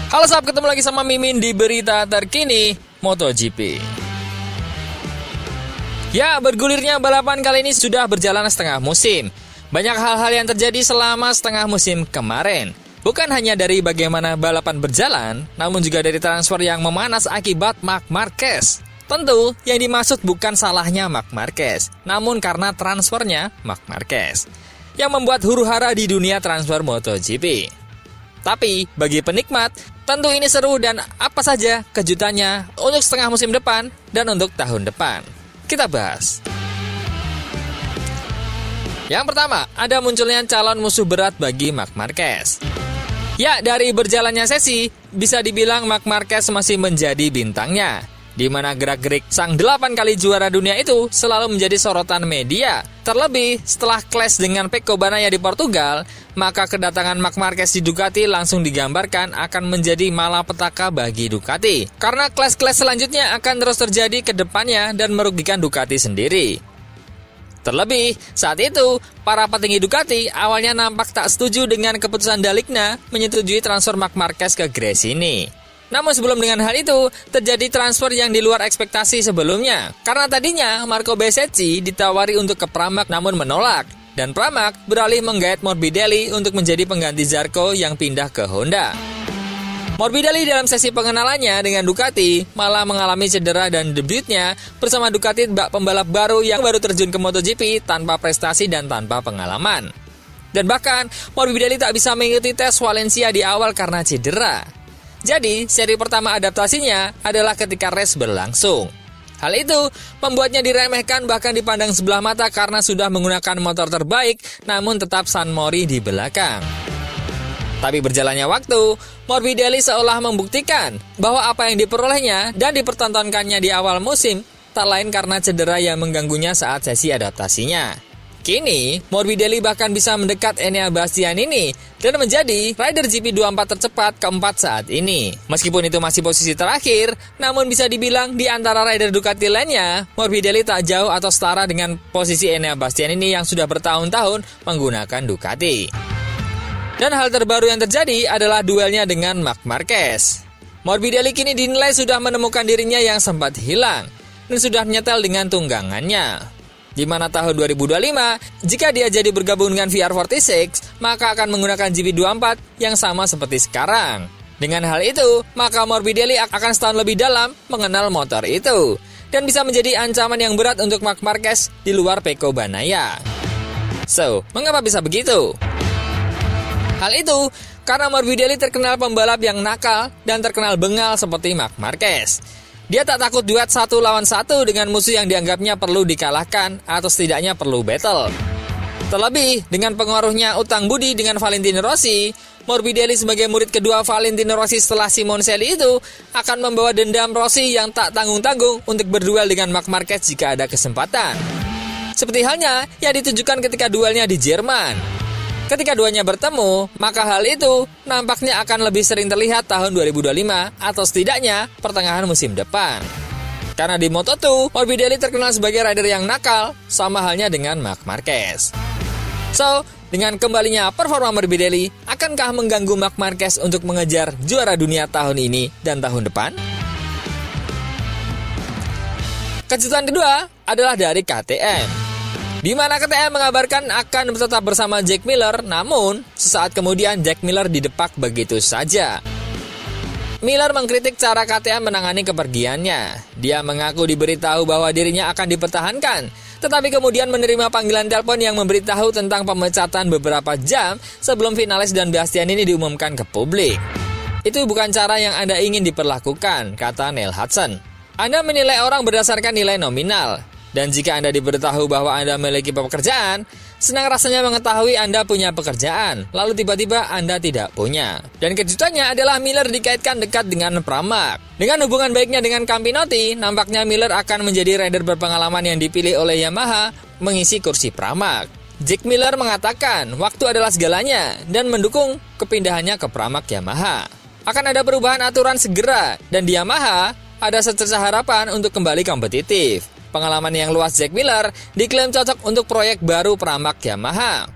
Halo sahabat, ketemu lagi sama Mimin di berita terkini MotoGP. Ya, bergulirnya balapan kali ini sudah berjalan setengah musim. Banyak hal-hal yang terjadi selama setengah musim kemarin. Bukan hanya dari bagaimana balapan berjalan, namun juga dari transfer yang memanas akibat Marc Marquez. Tentu, yang dimaksud bukan salahnya Marc Marquez, namun karena transfernya Marc Marquez yang membuat huru-hara di dunia transfer MotoGP. Tapi, bagi penikmat, tentu ini seru dan apa saja kejutannya untuk setengah musim depan dan untuk tahun depan. Kita bahas. Yang pertama, ada munculnya calon musuh berat bagi Marc Marquez. Ya, dari berjalannya sesi, bisa dibilang Marc Marquez masih menjadi bintangnya, di mana gerak-gerik sang 8 kali juara dunia itu selalu menjadi sorotan media. Terlebih, setelah clash dengan Pecco Bagnaia di Portugal, maka kedatangan Marc Marquez di Ducati langsung digambarkan akan menjadi malapetaka bagi Ducati. Karena clash-clash selanjutnya akan terus terjadi ke depannya dan merugikan Ducati sendiri. Terlebih, saat itu, para petinggi Ducati awalnya nampak tak setuju dengan keputusan Dalikna menyetujui transfer Marc Marquez ke Gresini. Namun sebelum dengan hal itu, terjadi transfer yang di luar ekspektasi sebelumnya. Karena tadinya Marco Bezzecchi ditawari untuk ke Pramac namun menolak. Dan Pramac beralih menggait Morbidelli untuk menjadi pengganti Zarco yang pindah ke Honda. Morbidelli dalam sesi pengenalannya dengan Ducati malah mengalami cedera dan debutnya bersama Ducati bak pembalap baru yang baru terjun ke MotoGP tanpa prestasi dan tanpa pengalaman. Dan bahkan Morbidelli tak bisa mengikuti tes Valencia di awal karena cedera. Jadi, seri pertama adaptasinya adalah ketika race berlangsung. Hal itu membuatnya diremehkan bahkan dipandang sebelah mata karena sudah menggunakan motor terbaik, namun tetap San Mori di belakang. Tapi berjalannya waktu, Morbidelli seolah membuktikan bahwa apa yang diperolehnya dan dipertontonkannya di awal musim tak lain karena cedera yang mengganggunya saat sesi adaptasinya. Kini, Morbidelli bahkan bisa mendekat Enea Bastianini dan menjadi rider GP24 tercepat keempat saat ini. Meskipun itu masih posisi terakhir, namun bisa dibilang di antara rider Ducati lainnya, Morbidelli tak jauh atau setara dengan posisi Enea Bastianini yang sudah bertahun-tahun menggunakan Ducati. Dan hal terbaru yang terjadi adalah duelnya dengan Marc Marquez. Morbidelli kini dinilai sudah menemukan dirinya yang sempat hilang dan sudah nyetel dengan tunggangannya. Di mana tahun 2025, jika dia jadi bergabung dengan VR46, maka akan menggunakan GP24 yang sama seperti sekarang. Dengan hal itu, maka Morbidelli akan setahun lebih dalam mengenal motor itu, dan bisa menjadi ancaman yang berat untuk Marc Marquez di luar Pecco Bagnaia. So, mengapa bisa begitu? Hal itu karena Morbidelli terkenal pembalap yang nakal dan terkenal bengal seperti Marc Marquez. Dia tak takut duet 1 lawan 1 dengan musuh yang dianggapnya perlu dikalahkan atau setidaknya perlu battle. Terlebih, dengan pengaruhnya utang budi dengan Valentino Rossi, Morbidelli sebagai murid kedua Valentino Rossi setelah Simoncelli itu akan membawa dendam Rossi yang tak tanggung-tanggung untuk berduel dengan Marc Marquez jika ada kesempatan. Seperti halnya yang ditujukan ketika duelnya di Jerman. Ketika duanya bertemu, maka hal itu nampaknya akan lebih sering terlihat tahun 2025 atau setidaknya pertengahan musim depan. Karena di Moto2, Morbidelli terkenal sebagai rider yang nakal, sama halnya dengan Marc Marquez. So, dengan kembalinya performa Morbidelli, akankah mengganggu Marc Marquez untuk mengejar juara dunia tahun ini dan tahun depan? Kejutan kedua adalah dari KTM. Di mana KTM mengabarkan akan tetap bersama Jack Miller, namun sesaat kemudian Jack Miller didepak begitu saja. Miller mengkritik cara KTM menangani kepergiannya. Dia mengaku diberitahu bahwa dirinya akan dipertahankan, tetapi kemudian menerima panggilan telepon yang memberitahu tentang pemecatan beberapa jam sebelum finalis dan Bastianini diumumkan ke publik. Itu bukan cara yang Anda ingin diperlakukan, kata Neil Hudson. Anda menilai orang berdasarkan nilai nominal. Dan jika Anda diberitahu bahwa Anda memiliki pekerjaan, senang rasanya mengetahui Anda punya pekerjaan, lalu tiba-tiba Anda tidak punya. Dan kejutannya adalah Miller dikaitkan dekat dengan Pramac. Dengan hubungan baiknya dengan Campinotti, nampaknya Miller akan menjadi rider berpengalaman yang dipilih oleh Yamaha mengisi kursi Pramac. Jack Miller mengatakan waktu adalah segalanya dan mendukung kepindahannya ke Pramac Yamaha. Akan ada perubahan aturan segera dan di Yamaha ada secercah harapan untuk kembali kompetitif. Pengalaman yang luas Jack Miller diklaim cocok untuk proyek baru Pramac Yamaha.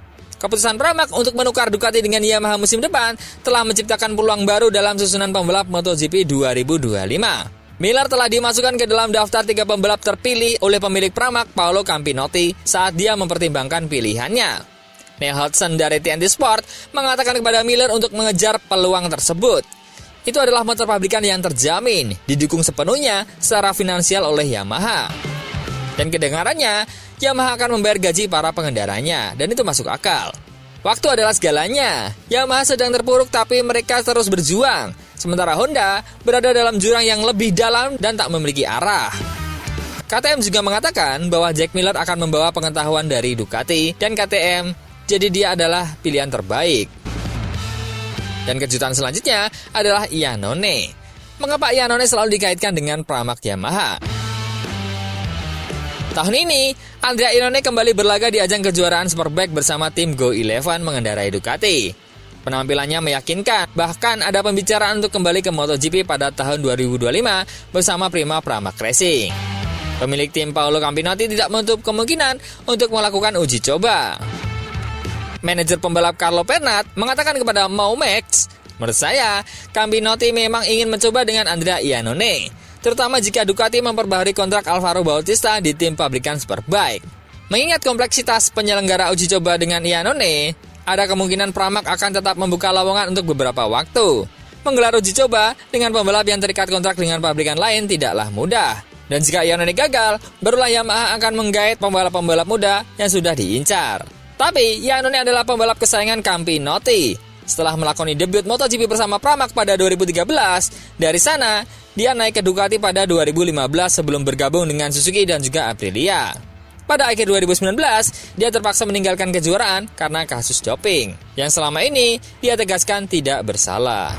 Keputusan Pramac untuk menukar Ducati dengan Yamaha musim depan telah menciptakan peluang baru dalam susunan pembalap MotoGP 2025. Miller telah dimasukkan ke dalam daftar 3 pembalap terpilih oleh pemilik Pramac, Paolo Campinotti, saat dia mempertimbangkan pilihannya. Neil Hodgson dari TNT Sport mengatakan kepada Miller untuk mengejar peluang tersebut. Itu adalah motor pabrikan yang terjamin, didukung sepenuhnya secara finansial oleh Yamaha. Dan kedengarannya, Yamaha akan membayar gaji para pengendaranya, dan itu masuk akal. Waktu adalah segalanya. Yamaha sedang terpuruk tapi mereka terus berjuang. Sementara Honda berada dalam jurang yang lebih dalam dan tak memiliki arah. KTM juga mengatakan bahwa Jack Miller akan membawa pengetahuan dari Ducati dan KTM, jadi dia adalah pilihan terbaik. Dan kejutan selanjutnya adalah Iannone. Mengapa Iannone selalu dikaitkan dengan Pramac Yamaha? Tahun ini, Andrea Iannone kembali berlaga di ajang kejuaraan Superbike bersama tim Go11 mengendarai Ducati. Penampilannya meyakinkan, bahkan ada pembicaraan untuk kembali ke MotoGP pada tahun 2025 bersama Prima Pramac Racing. Pemilik tim Paolo Campinotti tidak menutup kemungkinan untuk melakukan uji coba. Manajer pembalap Carlo Pernat mengatakan kepada Maumax, menurut saya, Campinotti memang ingin mencoba dengan Andrea Iannone, terutama jika Ducati memperbaharui kontrak Alvaro Bautista di tim pabrikan Superbike. Mengingat kompleksitas penyelenggara uji coba dengan Iannone, ada kemungkinan Pramac akan tetap membuka lowongan untuk beberapa waktu. Menggelar uji coba dengan pembalap yang terikat kontrak dengan pabrikan lain tidaklah mudah. Dan jika Iannone gagal, barulah Yamaha akan menggait pembalap-pembalap muda yang sudah diincar. Tapi Iannone adalah pembalap kesayangan Campinotti. Setelah melakoni debut MotoGP bersama Pramac pada 2013, dari sana dia naik ke Ducati pada 2015 sebelum bergabung dengan Suzuki dan juga Aprilia. Pada akhir 2019, dia terpaksa meninggalkan kejuaraan karena kasus doping, yang selama ini dia tegaskan tidak bersalah.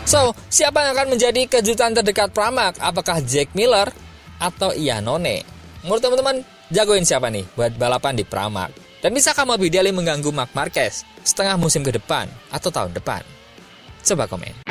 So, siapa yang akan menjadi kejutan terdekat Pramac? Apakah Jack Miller atau Iannone? Menurut teman-teman, jagoin siapa nih buat balapan di Pramac? Dan bisakah Morbidelli mengganggu Marc Marquez setengah musim ke depan atau tahun depan? Coba komen.